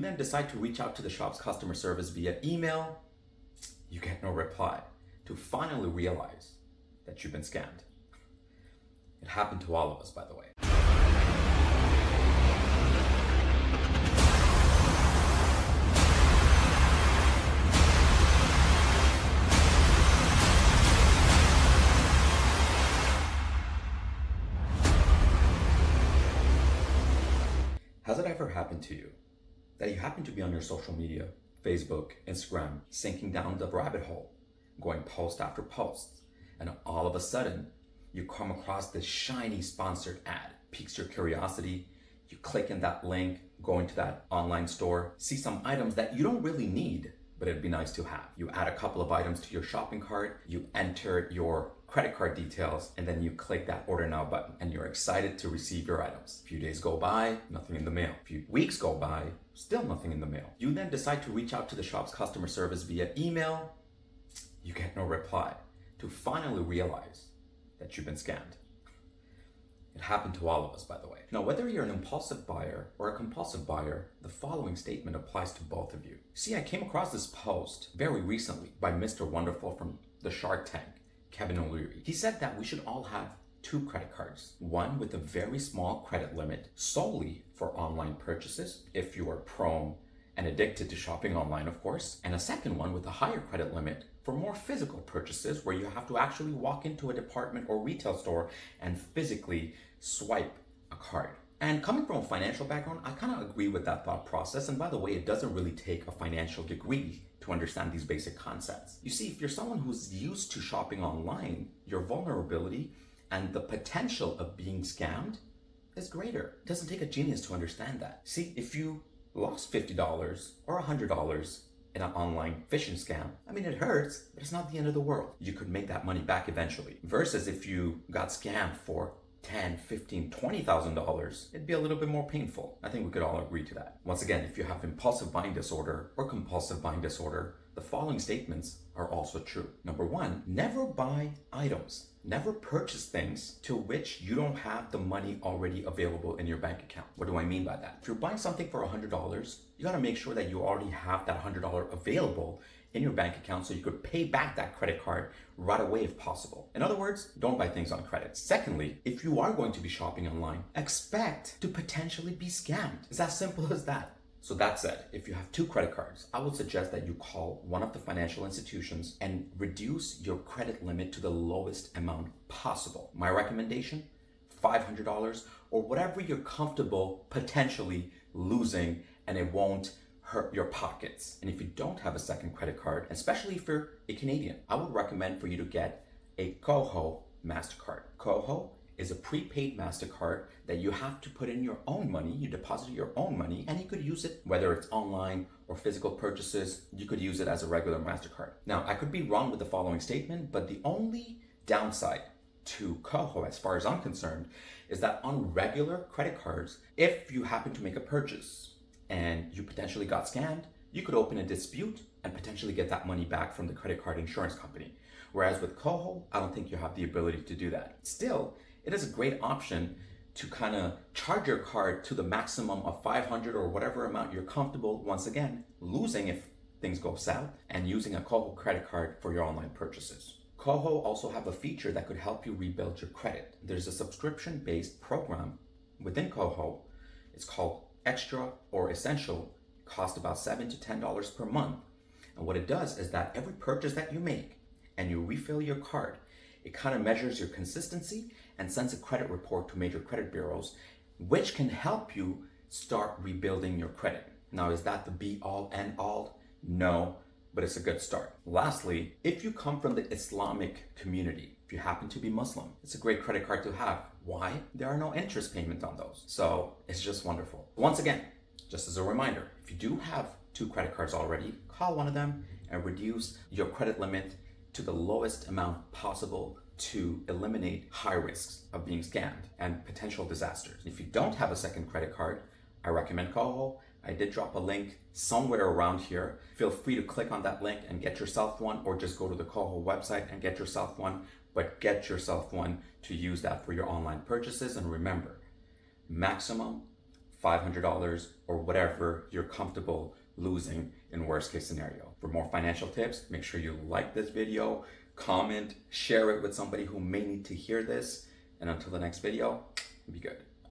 then decide to reach out to the shop's customer service via email. You get no reply, to finally realize that you've been scammed. It happened to all of us, by the way. Has it ever happened to you that you happen to be on your social media, Facebook, Instagram, sinking down the rabbit hole, going post after post, and all of a sudden you come across this shiny sponsored ad, piques your curiosity, you click in that link, go into that online store, see some items that you don't really need, but it'd be nice to have. You add a couple of items to your shopping cart, you enter your credit card details, and then you click that order now button, and you're excited to receive your items. A few days go by, nothing in the mail. A few weeks go by, still nothing in the mail. You then decide to reach out to the shop's customer service via email. You get no reply, to finally realize that you've been scammed. It happened to all of us, by the way. Now, whether you're an impulsive buyer or a compulsive buyer, the following statement applies to both of you. See, I came across this post very recently by Mr. Wonderful from the Shark Tank, Kevin O'Leary. He said that we should all have 2 credit cards. One with a very small credit limit solely for online purchases, if you are prone and addicted to shopping online, of course. And a second one with a higher credit limit for more physical purchases, where you have to actually walk into a department or retail store and physically swipe a card. And coming from a financial background, I kind of agree with that thought process. And by the way, it doesn't really take a financial degree to understand these basic concepts. You see, if you're someone who's used to shopping online, your vulnerability and the potential of being scammed is greater. It doesn't take a genius to understand that. See, if you lost $50 or $100 in an online phishing scam, I mean, it hurts, but it's not the end of the world. You could make that money back eventually. Versus if you got scammed for $10,000, $15,000, $20,000, it'd be a little bit more painful. I think we could all agree to that. Once again, if you have impulsive buying disorder or compulsive buying disorder, the following statements are also true. Number 1, never buy items. Never purchase things to which you don't have the money already available in your bank account. What do I mean by that? If you're buying something for $100, you gotta make sure that you already have that $100 available in your bank account so you could pay back that credit card right away if possible. In other words, don't buy things on credit. Secondly, if you are going to be shopping online, expect to potentially be scammed. It's as simple as that. So that said, if you have 2 credit cards, I would suggest that you call one of the financial institutions and reduce your credit limit to the lowest amount possible. My recommendation, $500 or whatever you're comfortable potentially losing, and it won't hurt your pockets. And if you don't have a second credit card, especially if you're a Canadian, I would recommend for you to get a Koho Mastercard. Koho is a prepaid Mastercard that you have to put in your own money. You deposit your own money and you could use it, whether it's online or physical purchases, you could use it as a regular Mastercard. Now, I could be wrong with the following statement, but the only downside to Koho, as far as I'm concerned, is that on regular credit cards, if you happen to make a purchase and you potentially got scammed, you could open a dispute and potentially get that money back from the credit card insurance company. Whereas with Koho, I don't think you have the ability to do that. Still, it is a great option to kind of charge your card to the maximum of $500 or whatever amount you're comfortable, once again, losing if things go south, and using a Koho credit card for your online purchases. Koho also have a feature that could help you rebuild your credit. There's a subscription-based program within Koho. It's called Extra or Essential. It costs about $7 to $10 per month. And what it does is that every purchase that you make and you refill your card, it kind of measures your consistency and sends a credit report to major credit bureaus, which can help you start rebuilding your credit. Now, is that the be all end all? No, but it's a good start. Lastly, if you come from the Islamic community, if you happen to be Muslim, it's a great credit card to have. Why? There are no interest payments on those. So it's just wonderful. Once again, just as a reminder, if you do have 2 credit cards already, call one of them and reduce your credit limit to the lowest amount possible to eliminate high risks of being scammed and potential disasters. If you don't have a second credit card, I recommend Koho. I did drop a link somewhere around here. Feel free to click on that link and get yourself one, or just go to the Koho website and get yourself one, but get yourself one to use that for your online purchases. And remember, maximum $500 or whatever you're comfortable losing in worst case scenario. For more financial tips, make sure you like this video, comment, share it with somebody who may need to hear this. And until the next video, be good.